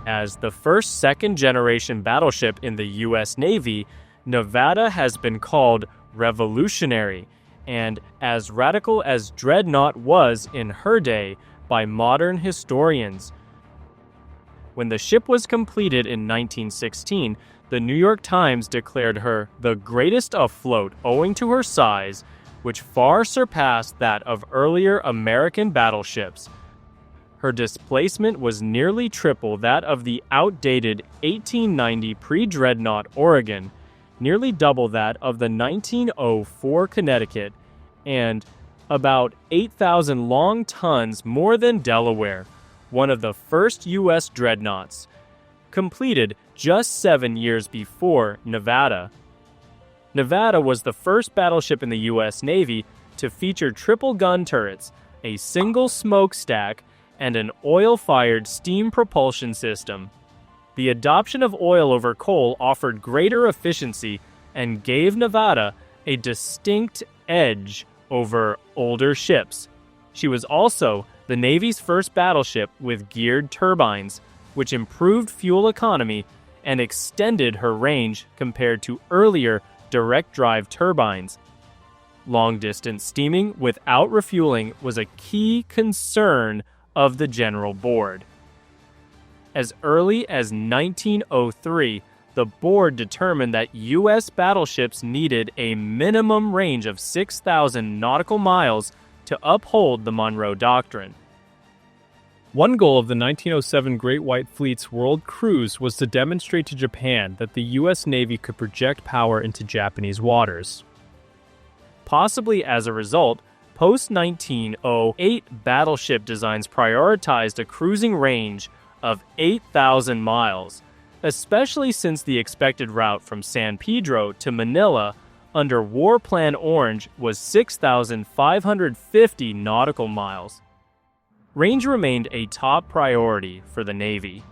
As the first second-generation battleship in the U.S. Navy, Nevada has been called revolutionary and as radical as Dreadnought was in her day by modern historians. When the ship was completed in 1916, the New York Times declared her the greatest afloat owing to her size, which far surpassed that of earlier American battleships. Her displacement was nearly triple that of the outdated 1890 pre-Dreadnought Oregon, nearly double that of the 1904 Connecticut, and about 8,000 long tons more than Delaware, one of the first U.S. dreadnoughts, completed just 7 years before Nevada. Nevada was the first battleship in the U.S. Navy to feature triple gun turrets, a single smokestack, and an oil-fired steam propulsion system. The adoption of oil over coal offered greater efficiency and gave Nevada a distinct edge over older ships. She was also the Navy's first battleship with geared turbines, which improved fuel economy and extended her range compared to earlier direct-drive turbines. Long-distance steaming without refueling was a key concern of the General Board. As early as 1903, the board determined that U.S. battleships needed a minimum range of 6,000 nautical miles to uphold the Monroe Doctrine. One goal of the 1907 Great White Fleet's world cruise was to demonstrate to Japan that the U.S. Navy could project power into Japanese waters. Possibly as a result, post-1908 battleship designs prioritized a cruising range of 8,000 miles, especially since the expected route from San Pedro to Manila under War Plan Orange was 6,550 nautical miles. Range remained a top priority for the Navy.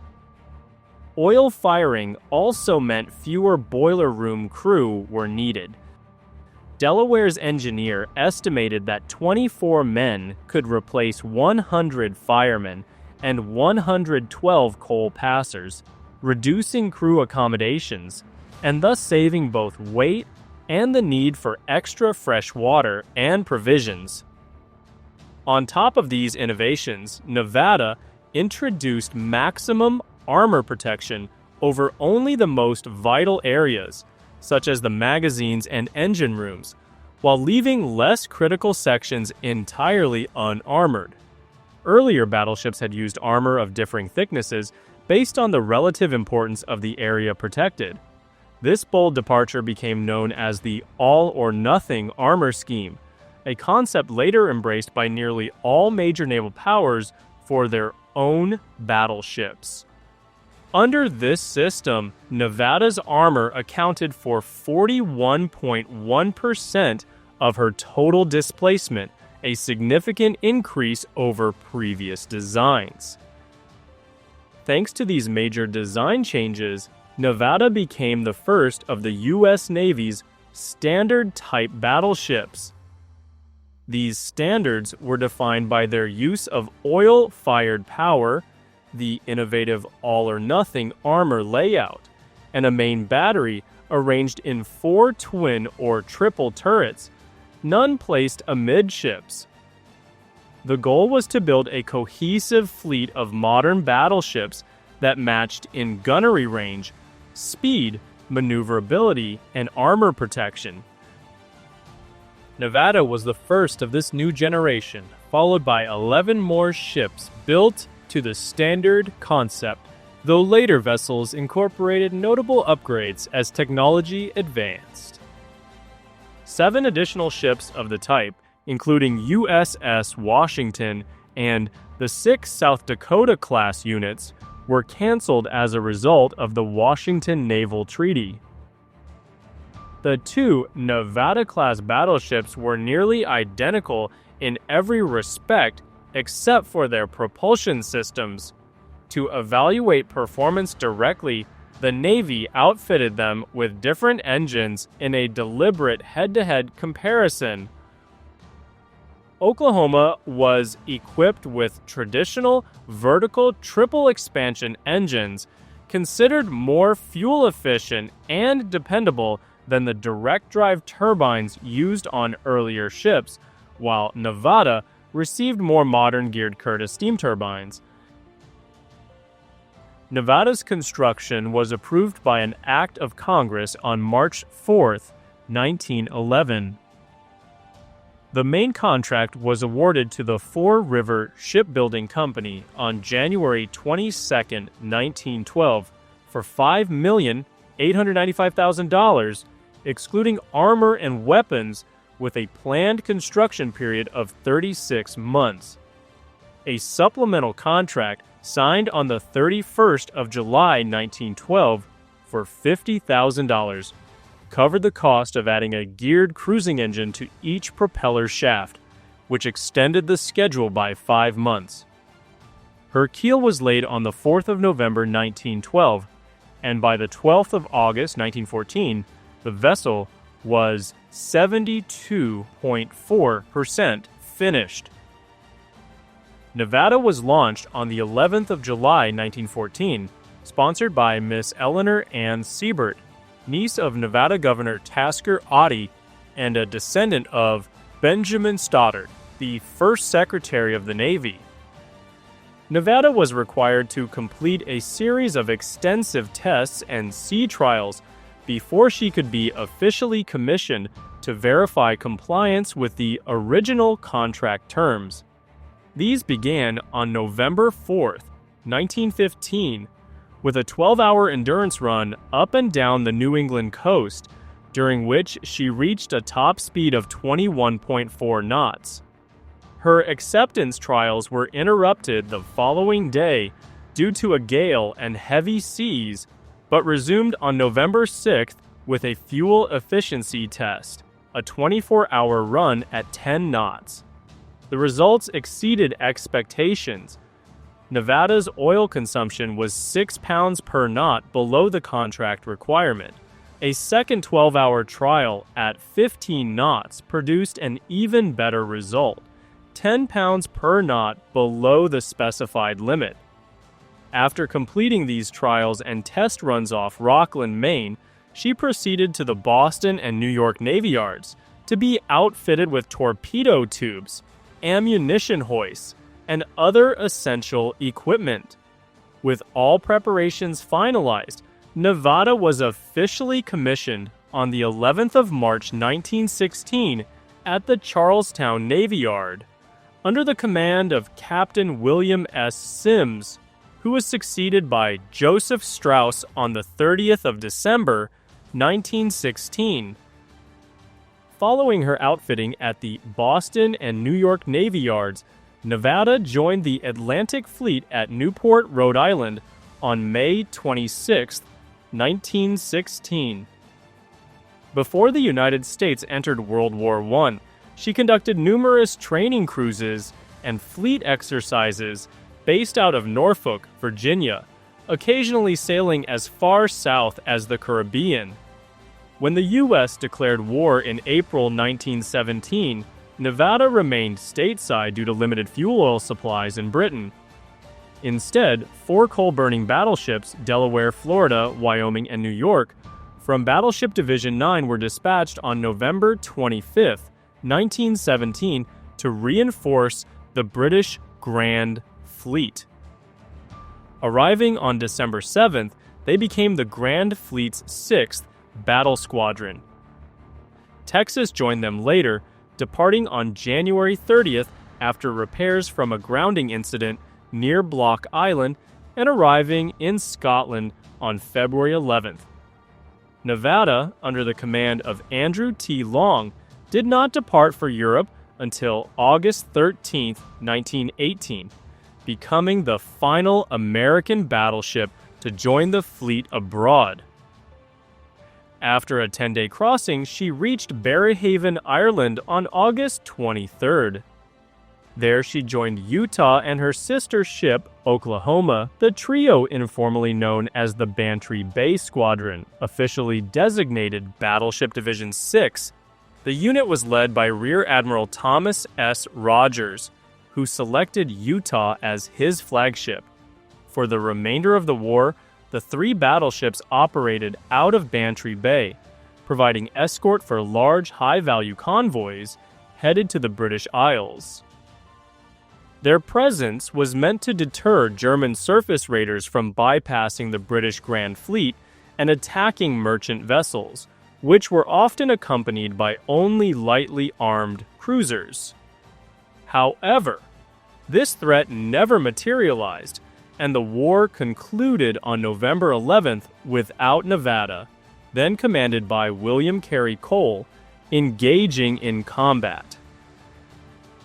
Oil firing also meant fewer boiler room crew were needed. Delaware's engineer estimated that 24 men could replace 100 firemen and 112 coal passers, reducing crew accommodations, and thus saving both weight and the need for extra fresh water and provisions. On top of these innovations, Nevada introduced maximum armor protection over only the most vital areas, such as the magazines and engine rooms, while leaving less critical sections entirely unarmored. Earlier battleships had used armor of differing thicknesses based on the relative importance of the area protected. This bold departure became known as the all-or-nothing armor scheme, a concept later embraced by nearly all major naval powers for their own battleships. Under this system, Nevada's armor accounted for 41.1% of her total displacement, a significant increase over previous designs. Thanks to these major design changes, Nevada became the first of the U.S. Navy's standard-type battleships. These standards were defined by their use of oil-fired power, the innovative all-or-nothing armor layout, and a main battery arranged in 4 twin or triple turrets, none placed amidships. The goal was to build a cohesive fleet of modern battleships that matched in gunnery range, speed, maneuverability, and armor protection. Nevada was the first of this new generation, followed by 11 more ships built to the standard concept, though later vessels incorporated notable upgrades as technology advanced. 7 additional ships of the type, including USS Washington and the 6 South Dakota-class units, were canceled as a result of the Washington Naval Treaty. The 2 Nevada-class battleships were nearly identical in every respect except for their propulsion systems. To evaluate performance directly, the Navy outfitted them with different engines in a deliberate head-to-head comparison. Oklahoma was equipped with traditional vertical triple expansion engines, considered more fuel efficient and dependable than the direct drive turbines used on earlier ships, while Nevada received more modern geared Curtiss steam turbines. Nevada's construction was approved by an act of Congress on March 4, 1911. The main contract was awarded to the Four River Shipbuilding Company on January 22, 1912, for $5,895,000, excluding armor and weapons, with a planned construction period of 36 months. A supplemental contract signed on the 31st of July 1912 for $50,000 covered the cost of adding a geared cruising engine to each propeller shaft, which extended the schedule by 5 months. Her keel was laid on the 4th of November 1912, and by the 12th of August 1914, the vessel was 72.4% finished. Nevada was launched on the 11th of July 1914, sponsored by Miss Eleanor Ann Siebert, niece of Nevada Governor Tasker Oddie and a descendant of Benjamin Stoddard, the first Secretary of the Navy. Nevada was required to complete a series of extensive tests and sea trials before she could be officially commissioned to verify compliance with the original contract terms. These began on November 4, 1915, with a 12-hour endurance run up and down the New England coast, during which she reached a top speed of 21.4 knots. Her acceptance trials were interrupted the following day due to a gale and heavy seas, but resumed on November 6th with a fuel efficiency test, a 24-hour run at 10 knots. The results exceeded expectations. Nevada's oil consumption was 6 pounds per knot below the contract requirement. A second 12-hour trial at 15 knots produced an even better result, 10 pounds per knot below the specified limit. After completing these trials and test runs off Rockland, Maine, she proceeded to the Boston and New York Navy Yards to be outfitted with torpedo tubes, ammunition hoists, and other essential equipment. With all preparations finalized, Nevada was officially commissioned on the 11th of March 1916 at the Charlestown Navy Yard, under the command of Captain William S. Sims, who was succeeded by Joseph Strauss on the 30th of December 1916. Following her outfitting at the Boston and New York Navy Yards, Nevada joined the Atlantic Fleet at Newport, Rhode Island on May 26, 1916. Before the United States entered World War I, she conducted numerous training cruises and fleet exercises based out of Norfolk, Virginia, occasionally sailing as far south as the Caribbean. When the U.S. declared war in April 1917, Nevada remained stateside due to limited fuel oil supplies in Britain. Instead, 4 coal-burning battleships, Delaware, Florida, Wyoming, and New York, from Battleship Division 9 were dispatched on November 25, 1917, to reinforce the British Grand Fleet. Arriving on December 7th, they became the Grand Fleet's 6th Battle Squadron. Texas joined them later, departing on January 30th after repairs from a grounding incident near Block Island and arriving in Scotland on February 11th. Nevada, under the command of Andrew T. Long, did not depart for Europe until August 13, 1918, becoming the final American battleship to join the fleet abroad. After a 10-day crossing, she reached Berehaven, Ireland on August 23rd. There she joined Utah and her sister ship, Oklahoma, the trio informally known as the Bantry Bay Squadron, officially designated Battleship Division 6, The unit was led by Rear Admiral Thomas S. Rogers, who selected Utah as his flagship. For the remainder of the war, the 3 battleships operated out of Bantry Bay, providing escort for large, high-value convoys headed to the British Isles. Their presence was meant to deter German surface raiders from bypassing the British Grand Fleet and attacking merchant vessels, which were often accompanied by only lightly armed cruisers. However, this threat never materialized, and the war concluded on November 11th without Nevada, then commanded by William Carey Cole, engaging in combat.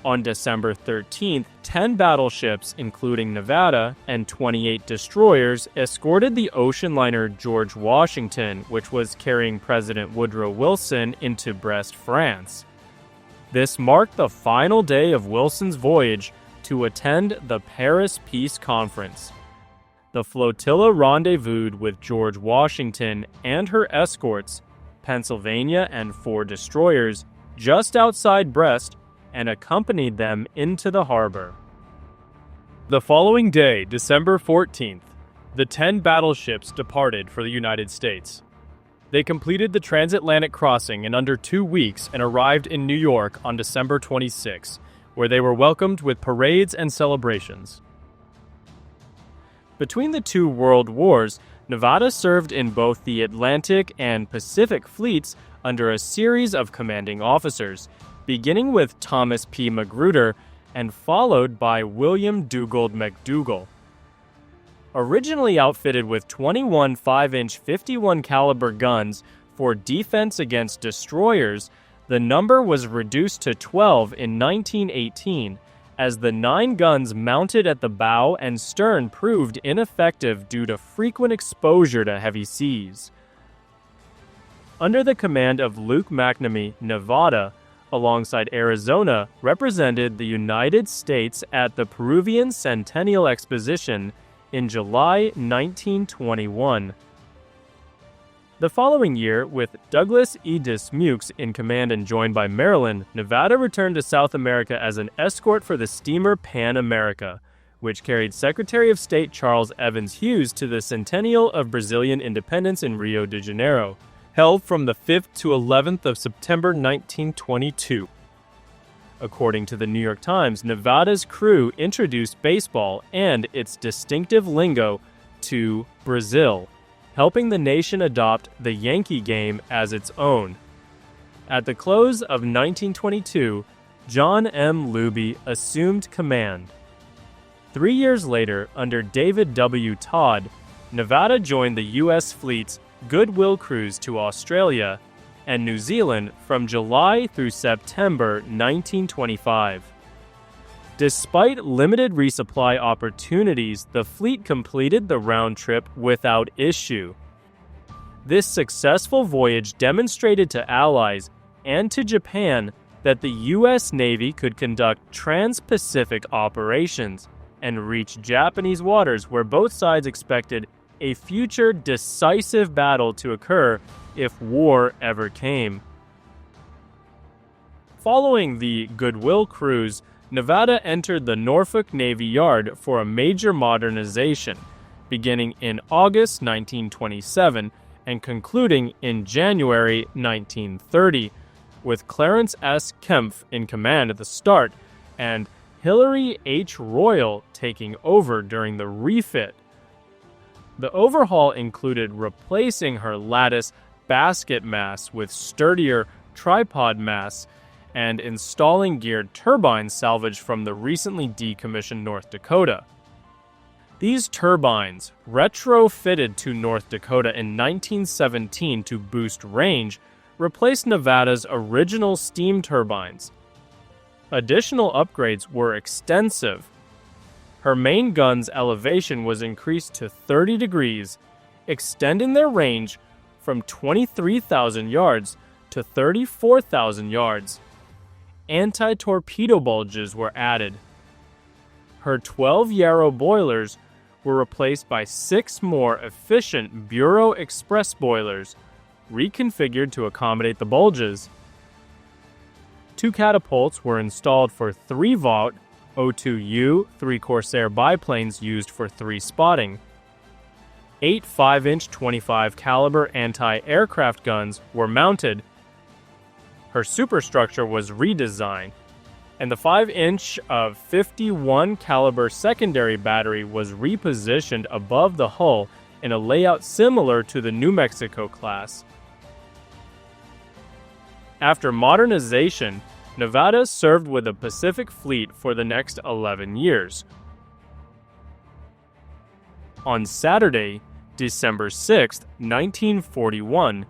On December 13th, 10 battleships, including Nevada, and 28 destroyers escorted the ocean liner George Washington, which was carrying President Woodrow Wilson, into Brest, France. This marked the final day of Wilson's voyage to attend the Paris Peace Conference. The flotilla rendezvoused with George Washington and her escorts, Pennsylvania and 4 destroyers, just outside Brest, and accompanied them into the harbor. The following day, December 14th, the 10 battleships departed for the United States. They completed the transatlantic crossing in under 2 weeks and arrived in New York on December 26, where they were welcomed with parades and celebrations. Between the 2 world wars, Nevada served in both the Atlantic and Pacific fleets under a series of commanding officers, beginning with Thomas P. Magruder and followed by William Dugald McDougall. Originally outfitted with 21 5-inch 51 caliber guns for defense against destroyers, the number was reduced to 12 in 1918, as the 9 guns mounted at the bow and stern proved ineffective due to frequent exposure to heavy seas. Under the command of Luke McNamee, Nevada, alongside Arizona, represented the United States at the Peruvian Centennial Exposition in July 1921. The following year, with Douglas E. Dismukes in command and joined by Maryland, Nevada returned to South America as an escort for the steamer Pan America, which carried Secretary of State Charles Evans Hughes to the centennial of Brazilian independence in Rio de Janeiro, held from the 5th to 11th of September 1922. According to the New York Times, Nevada's crew introduced baseball and its distinctive lingo to Brazil, helping the nation adopt the Yankee game as its own. At the close of 1922, John M. Luby assumed command. 3 years later, under David W. Todd, Nevada joined the U.S. fleet's Goodwill cruise to Australia and New Zealand from July through September 1925. Despite limited resupply opportunities, the fleet completed the round trip without issue. This successful voyage demonstrated to allies and to Japan that the U.S. Navy could conduct trans-Pacific operations and reach Japanese waters where both sides expected a future decisive battle to occur if war ever came. Following the Goodwill cruise, Nevada entered the Norfolk Navy Yard for a major modernization, beginning in August 1927 and concluding in January 1930, with Clarence S. Kempf in command at the start and Hilary H. Royal taking over during the refit. The overhaul included replacing her lattice basket masts with sturdier tripod masts and installing geared turbines salvaged from the recently decommissioned North Dakota. These turbines, retrofitted to North Dakota in 1917 to boost range, replaced Nevada's original steam turbines. Additional upgrades were extensive. Her main gun's elevation was increased to 30 degrees, extending their range from 23,000 yards to 34,000 yards. Anti-torpedo bulges were added. Her 12 Yarrow boilers were replaced by 6 more efficient Bureau Express boilers, reconfigured to accommodate the bulges. 2 catapults were installed for 3 Vought O2U, 3 Corsair biplanes used for 3 spotting. 8 5-inch 25 caliber anti-aircraft guns were mounted. Her superstructure was redesigned, and the 5-inch of 51 caliber secondary battery was repositioned above the hull in a layout similar to the New Mexico class. After modernization, Nevada served with the Pacific Fleet for the next 11 years. On Saturday, December 6, 1941,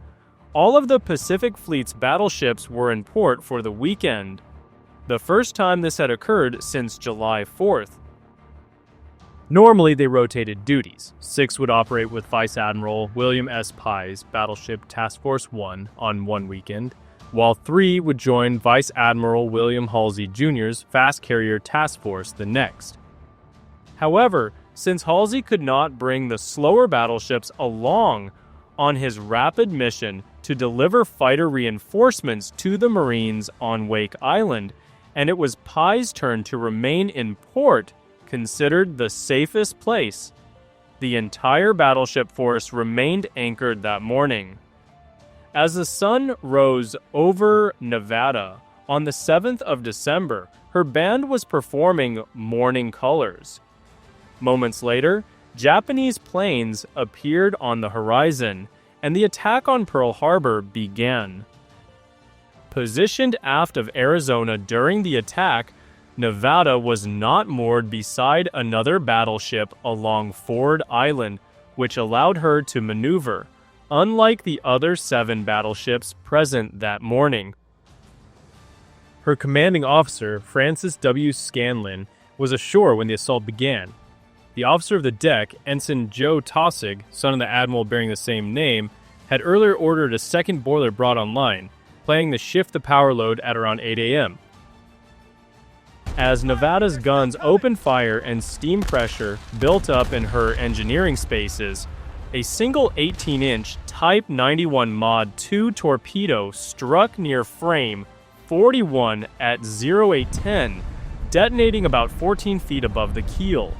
all of the Pacific Fleet's battleships were in port for the weekend, the first time this had occurred since July 4th. Normally, they rotated duties. 6 would operate with Vice Admiral William S. Pye's Battleship Task Force 1 on one weekend, while 3 would join Vice Admiral William Halsey Jr.'s Fast Carrier Task Force the next. However, since Halsey could not bring the slower battleships along on his rapid mission to deliver fighter reinforcements to the Marines on Wake Island, and it was Pye's turn to remain in port, considered the safest place, the entire battleship force remained anchored that morning. As the sun rose over Nevada on the 7th of December, her band was performing Morning Colors. Moments later, Japanese planes appeared on the horizon, and the attack on Pearl Harbor began. Positioned aft of Arizona during the attack, Nevada was not moored beside another battleship along Ford Island, which allowed her to maneuver, unlike the other 7 battleships present that morning. Her commanding officer, Francis W. Scanlon, was ashore when the assault began. The officer of the deck, Ensign Joe Taussig, son of the admiral bearing the same name, had earlier ordered a second boiler brought online, planning to shift the power load at around 8 a.m. As Nevada's guns opened fire and steam pressure built up in her engineering spaces, a single 18-inch Type 91 Mod 2 torpedo struck near frame 41 at 0810, detonating about 14 feet above the keel.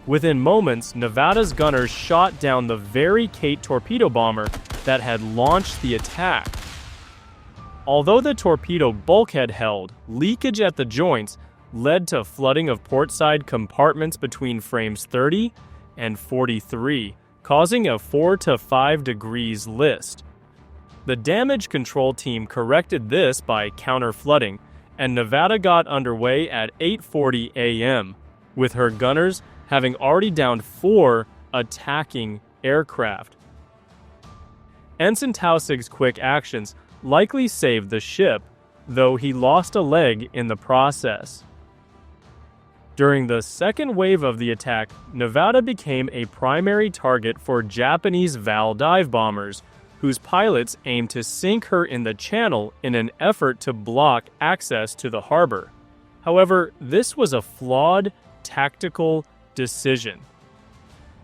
Within moments, Nevada's gunners shot down the very Kate torpedo bomber that had launched the attack. Although the torpedo bulkhead held, leakage at the joints led to flooding of portside compartments between frames 30 and 43, causing a 4 to 5 degrees list. The damage control team corrected this by counter-flooding, and Nevada got underway at 8:40 a.m., with her gunners having already downed 4 attacking aircraft. Ensign Taussig's quick actions likely saved the ship, though he lost a leg in the process. During the second wave of the attack, Nevada became a primary target for Japanese Val dive bombers, whose pilots aimed to sink her in the channel in an effort to block access to the harbor. However, this was a flawed tactical decision.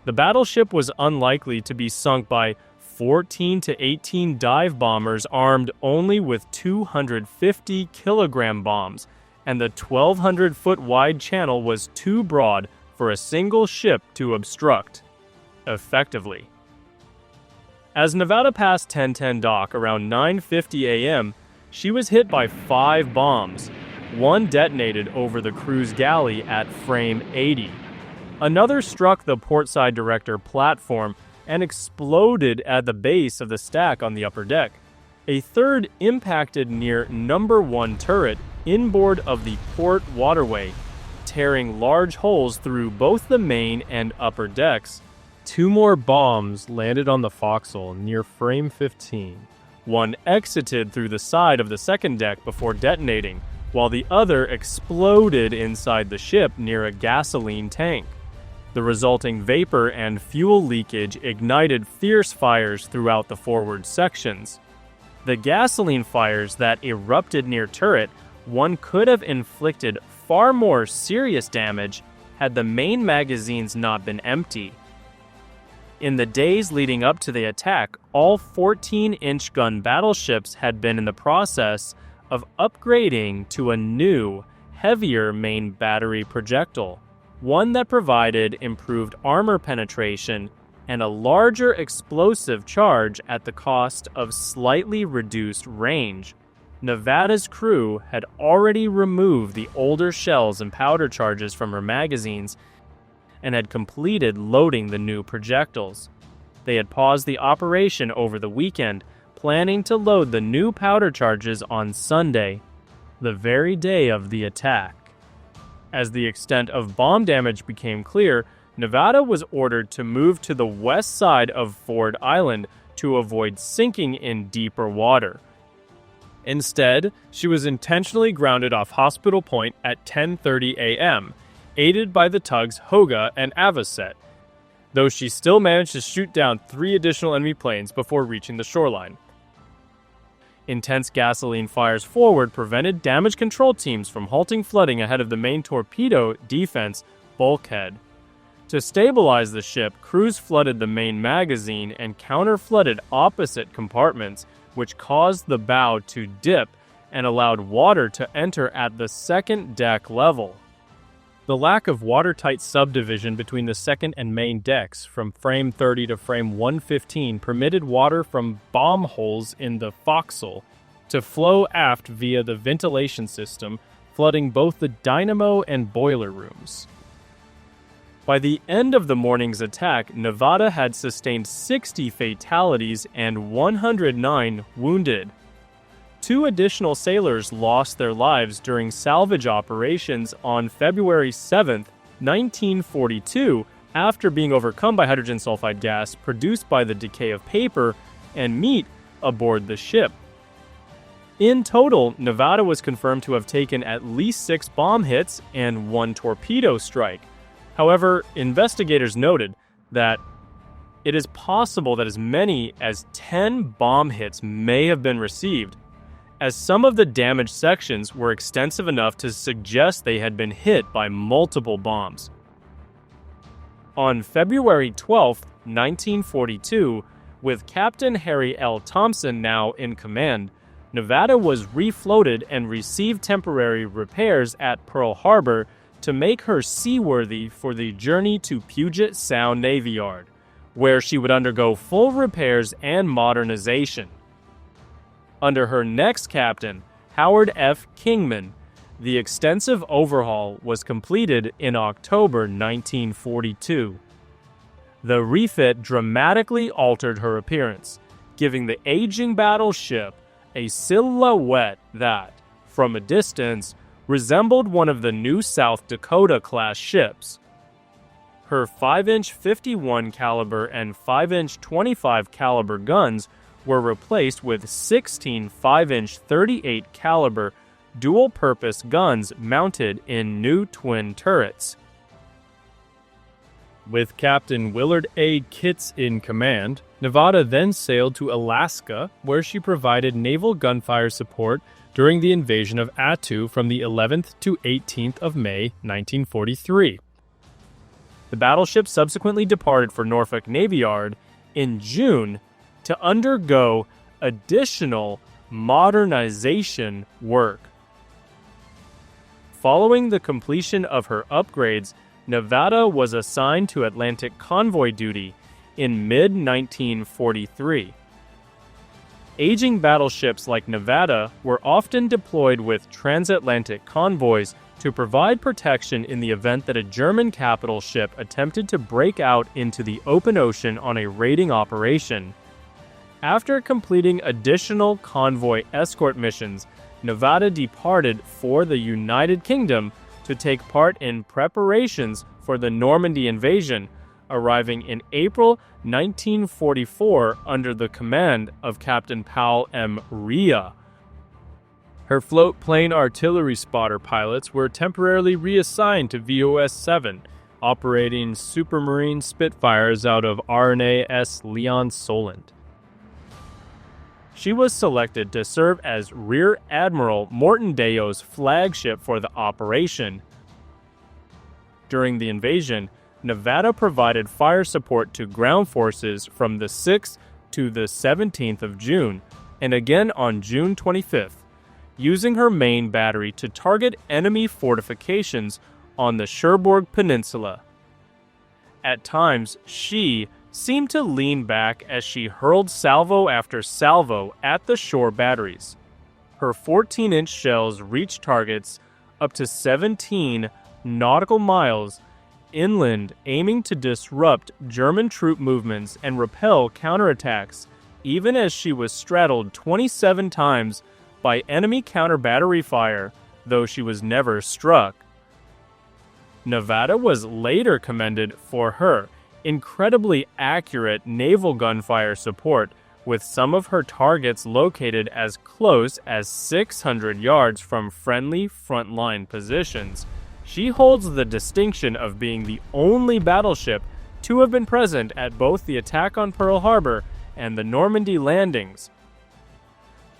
The battleship was unlikely to be sunk by 14 to 18 dive bombers armed only with 250-kilogram bombs, and the 1,200-foot-wide channel was too broad for a single ship to obstruct effectively. As Nevada passed 1010 dock around 9:50 a.m., she was hit by 5 bombs. One detonated over the cruise galley at frame 80. Another struck the portside director platform and exploded at the base of the stack on the upper deck. A third impacted near number 1 turret inboard of the port waterway, tearing large holes through both the main and upper decks. 2 more bombs landed on the forecastle near frame 15. One exited through the side of the second deck before detonating, while the other exploded inside the ship near a gasoline tank. The resulting vapor and fuel leakage ignited fierce fires throughout the forward sections. The gasoline fires that erupted near turret, one could have inflicted far more serious damage had the main magazines not been empty. In the days leading up to the attack, all 14-inch gun battleships had been in the process of upgrading to a new, heavier main battery projectile, one that provided improved armor penetration and a larger explosive charge at the cost of slightly reduced range. Nevada's crew had already removed the older shells and powder charges from her magazines and had completed loading the new projectiles. They had paused the operation over the weekend, planning to load the new powder charges on Sunday, the very day of the attack. As the extent of bomb damage became clear, Nevada was ordered to move to the west side of Ford Island to avoid sinking in deeper water. Instead, she was intentionally grounded off Hospital Point at 10:30 a.m., aided by the tugs Hoga and Avocet, though she still managed to shoot down 3 additional enemy planes before reaching the shoreline. Intense gasoline fires forward prevented damage control teams from halting flooding ahead of the main torpedo defense bulkhead. To stabilize the ship, crews flooded the main magazine and counter-flooded opposite compartments, which caused the bow to dip and allowed water to enter at the second deck level. The lack of watertight subdivision between the second and main decks from frame 30 to frame 115 permitted water from bomb holes in the forecastle to flow aft via the ventilation system, flooding both the dynamo and boiler rooms. By the end of the morning's attack, Nevada had sustained 60 fatalities and 109 wounded. 2 additional sailors lost their lives during salvage operations on February 7, 1942, after being overcome by hydrogen sulfide gas produced by the decay of paper and meat aboard the ship. In total, Nevada was confirmed to have taken at least 6 bomb hits and 1 torpedo strike. However, investigators noted that it is possible that as many as 10 bomb hits may have been received, as some of the damaged sections were extensive enough to suggest they had been hit by multiple bombs. On February 12, 1942, with Captain Harry L. Thompson now in command, Nevada was refloated and received temporary repairs at Pearl Harbor to make her seaworthy for the journey to Puget Sound Navy Yard, where she would undergo full repairs and modernization. Under her next captain, Howard F. Kingman, the extensive overhaul was completed in October 1942. The refit dramatically altered her appearance, giving the aging battleship a silhouette that, from a distance, resembled one of the new South Dakota-class ships. Her 5-inch 51 caliber and 5-inch 25 caliber guns were replaced with 16 5-inch 38 caliber dual-purpose guns mounted in new twin turrets. With Captain Willard A. Kitts in command, Nevada then sailed to Alaska, where she provided naval gunfire support during the invasion of Attu from the 11th to 18th of May, 1943. The battleship subsequently departed for Norfolk Navy Yard in June to undergo additional modernization work. Following the completion of her upgrades, Nevada was assigned to Atlantic convoy duty in mid-1943. Aging battleships like Nevada were often deployed with transatlantic convoys to provide protection in the event that a German capital ship attempted to break out into the open ocean on a raiding operation. After completing additional convoy escort missions, Nevada departed for the United Kingdom to take part in preparations for the Normandy invasion, arriving in April 1944 under the command of Captain Powell M. Rhea. Her float plane artillery spotter pilots were temporarily reassigned to VOS-7, operating Supermarine Spitfires out of RNAS Leon Solent. She was selected to serve as Rear Admiral Mortondeo's flagship for the operation. During the invasion, Nevada provided fire support to ground forces from the 6th to the 17th of June, and again on June 25th. using her main battery to target enemy fortifications on the Cherbourg Peninsula. At times, she seemed to lean back as she hurled salvo after salvo at the shore batteries. Her 14-inch shells reached targets up to 17 nautical miles inland, aiming to disrupt German troop movements and repel counterattacks, even as she was straddled 27 times by enemy counter-battery fire, though she was never struck. Nevada was later commended for her incredibly accurate naval gunfire support, with some of her targets located as close as 600 yards from friendly frontline positions. She holds the distinction of being the only battleship to have been present at both the attack on Pearl Harbor and the Normandy landings.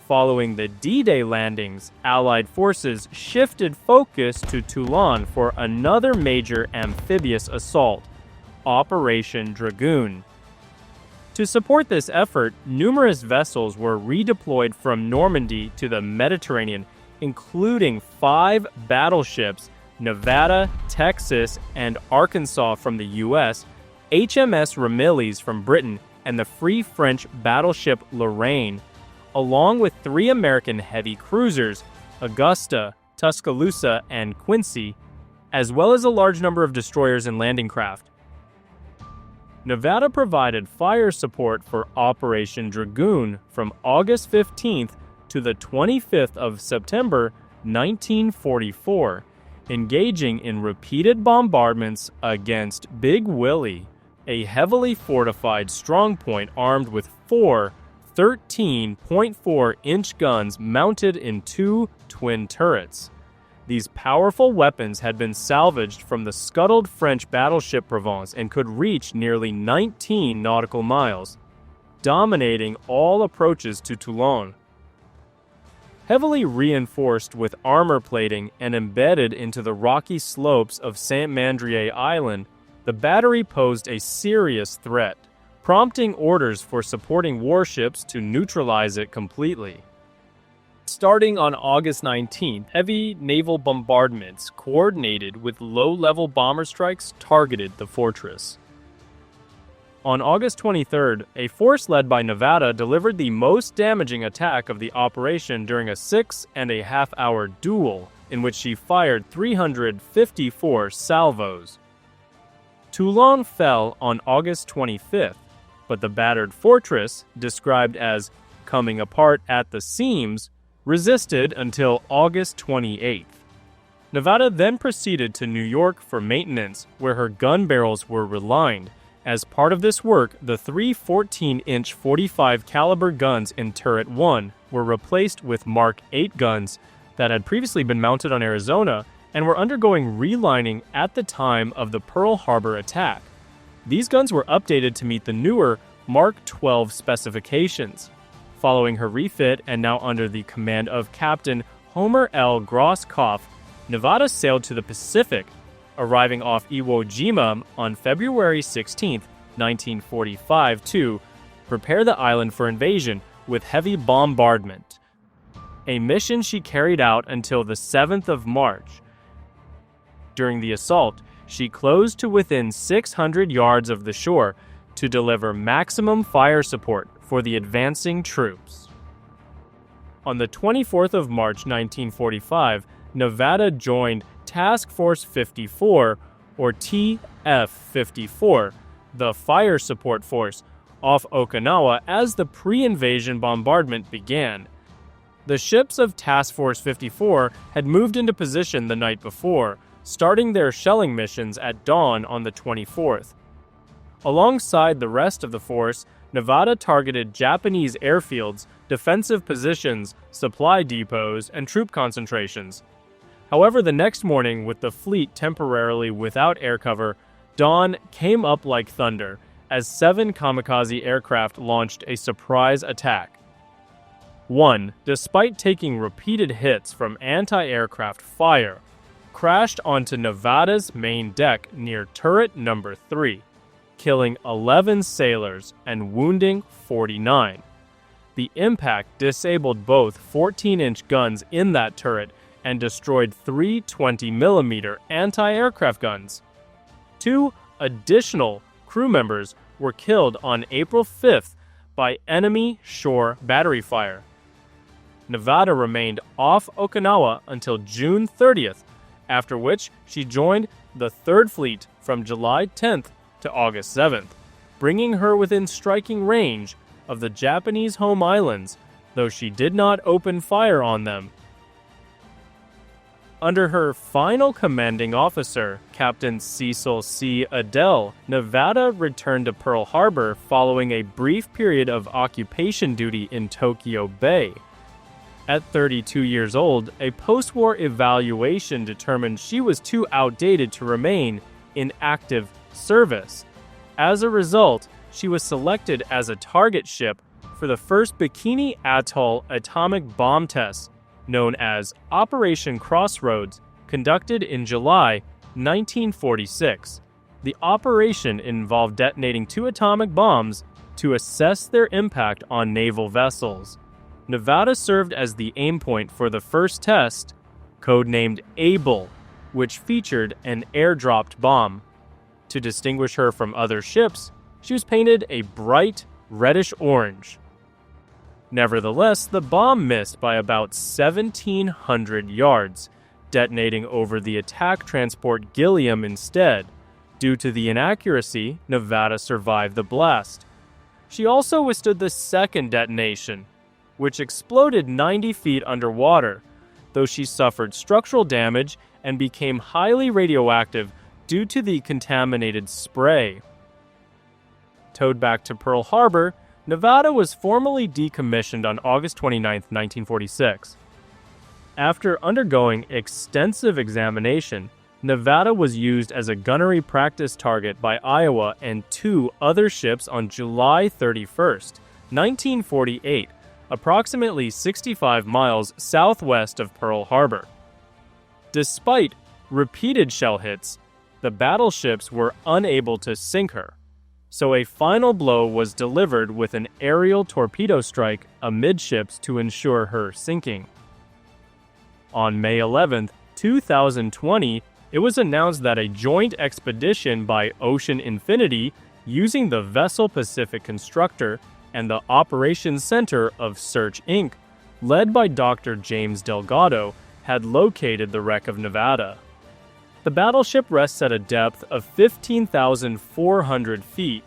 Following the D-Day landings, Allied forces shifted focus to Toulon for another major amphibious assault, Operation Dragoon. To support this effort, numerous vessels were redeployed from Normandy to the Mediterranean, including 5 battleships, Nevada, Texas, and Arkansas from the U.S., HMS Ramillies from Britain, and the Free French battleship Lorraine, along with 3 American heavy cruisers, Augusta, Tuscaloosa, and Quincy, as well as a large number of destroyers and landing craft. Nevada provided fire support for Operation Dragoon from August 15th to the 25th of September 1944, engaging in repeated bombardments against Big Willie, a heavily fortified strongpoint armed with 4 13.4-inch guns mounted in 2 twin turrets. These powerful weapons had been salvaged from the scuttled French battleship Provence and could reach nearly 19 nautical miles, dominating all approaches to Toulon. Heavily reinforced with armor plating and embedded into the rocky slopes of Saint-Mandrier Island, the battery posed a serious threat, prompting orders for supporting warships to neutralize it completely. Starting on August 19th, heavy naval bombardments coordinated with low-level bomber strikes targeted the fortress. On August 23rd, a force led by Nevada delivered the most damaging attack of the operation during a 6.5-hour duel in which she fired 354 salvos. Toulon fell on August 25th, but the battered fortress, described as coming apart at the seams, resisted until August 28th. Nevada then proceeded to New York for maintenance, where her gun barrels were relined. As part of this work, the 3 14-inch 45 caliber guns in Turret 1 were replaced with Mark 8 guns that had previously been mounted on Arizona and were undergoing relining at the time of the Pearl Harbor attack. These guns were updated to meet the newer Mark 12 specifications. Following her refit and now under the command of Captain Homer L. Grosskopf, Nevada sailed to the Pacific, arriving off Iwo Jima on February 16, 1945, to prepare the island for invasion with heavy bombardment, a mission she carried out until the 7th of March. During the assault, she closed to within 600 yards of the shore to deliver maximum fire support for the advancing troops. On the 24th of March 1945, Nevada joined Task Force 54, or TF-54, the fire support force, off Okinawa as the pre-invasion bombardment began. The ships of Task Force 54 had moved into position the night before, starting their shelling missions at dawn on the 24th. Alongside the rest of the force, Nevada targeted Japanese airfields, defensive positions, supply depots, and troop concentrations. However, the next morning, with the fleet temporarily without air cover, dawn came up like thunder as 7 kamikaze aircraft launched a surprise attack. One, despite taking repeated hits from anti-aircraft fire, crashed onto Nevada's main deck near turret number 3, killing 11 sailors and wounding 49. The impact disabled both 14-inch guns in that turret and destroyed 3 20mm anti-aircraft guns. 2 additional crew members were killed on April 5th by enemy shore battery fire. Nevada remained off Okinawa until June 30th, after which she joined the 3rd Fleet from July 10th to August 7th, bringing her within striking range of the Japanese home islands, though she did not open fire on them. Under her final commanding officer, Captain Cecil C. Adele, Nevada returned to Pearl Harbor following a brief period of occupation duty in Tokyo Bay. At 32 years old, a post-war evaluation determined she was too outdated to remain in active service. As a result, she was selected as a target ship for the first Bikini Atoll atomic bomb test, known as Operation Crossroads, conducted in July 1946. The operation involved detonating 2 atomic bombs to assess their impact on naval vessels. Nevada served as the aim point for the first test, codenamed Able, which featured an air-dropped bomb. To distinguish her from other ships, she was painted a bright reddish-orange. Nevertheless, the bomb missed by about 1,700 yards, detonating over the attack transport Gilliam instead. Due to the inaccuracy, Nevada survived the blast. She also withstood the second detonation, which exploded 90 feet underwater, though she suffered structural damage and became highly radioactive due to the contaminated spray. Towed back to Pearl Harbor, Nevada was formally decommissioned on August 29, 1946. After undergoing extensive examination, Nevada was used as a gunnery practice target by Iowa and 2 other ships on July 31, 1948, approximately 65 miles southwest of Pearl Harbor. Despite repeated shell hits, the battleships were unable to sink her, so a final blow was delivered with an aerial torpedo strike amidships to ensure her sinking. On May 11, 2020, it was announced that a joint expedition by Ocean Infinity, using the Vessel Pacific Constructor and the Operations Center of Search Inc., led by Dr. James Delgado, had located the wreck of Nevada. The battleship rests at a depth of 15,400 feet,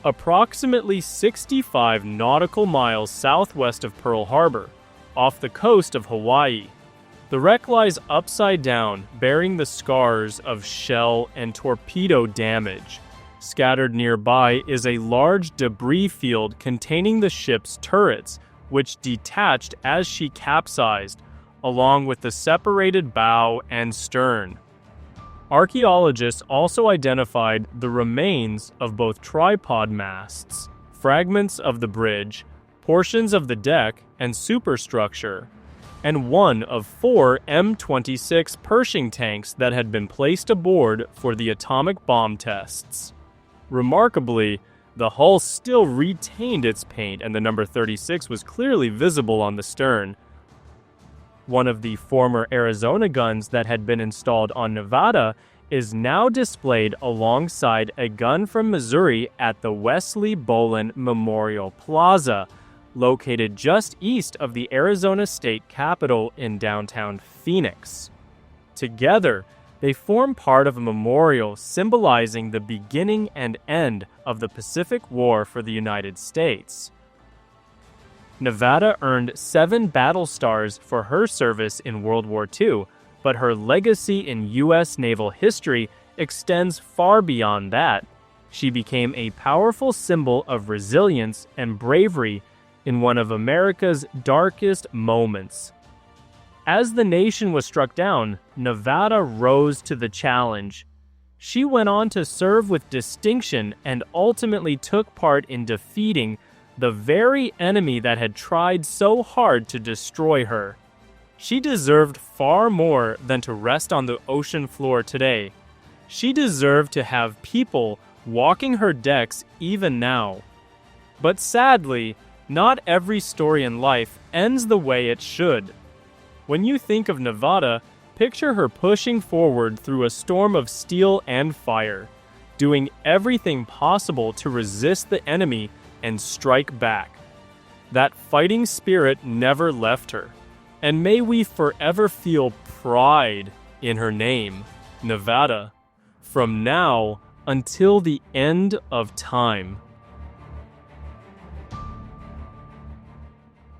approximately 65 nautical miles southwest of Pearl Harbor, off the coast of Hawaii. The wreck lies upside down, bearing the scars of shell and torpedo damage. Scattered nearby is a large debris field containing the ship's turrets, which detached as she capsized, along with the separated bow and stern. Archaeologists also identified the remains of both tripod masts, fragments of the bridge, portions of the deck and superstructure, and one of 4 M26 Pershing tanks that had been placed aboard for the atomic bomb tests. Remarkably, the hull still retained its paint and the number 36 was clearly visible on the stern. One of the former Arizona guns that had been installed on Nevada is now displayed alongside a gun from Missouri at the Wesley Bolin Memorial Plaza, located just east of the Arizona State Capitol in downtown Phoenix. Together, they form part of a memorial symbolizing the beginning and end of the Pacific War for the United States. Nevada earned 7 battle stars for her service in World War II, but her legacy in U.S. naval history extends far beyond that. She became a powerful symbol of resilience and bravery in one of America's darkest moments. As the nation was struck down, Nevada rose to the challenge. She went on to serve with distinction and ultimately took part in defeating the very enemy that had tried so hard to destroy her. She deserved far more than to rest on the ocean floor today. She deserved to have people walking her decks even now. But sadly, Not every story in life ends the way it should. When you think of Nevada, picture her pushing forward through a storm of steel and fire, doing everything possible to resist the enemy and strike back. That fighting spirit never left her, and may we forever feel pride in her name, Nevada, from now until the end of time.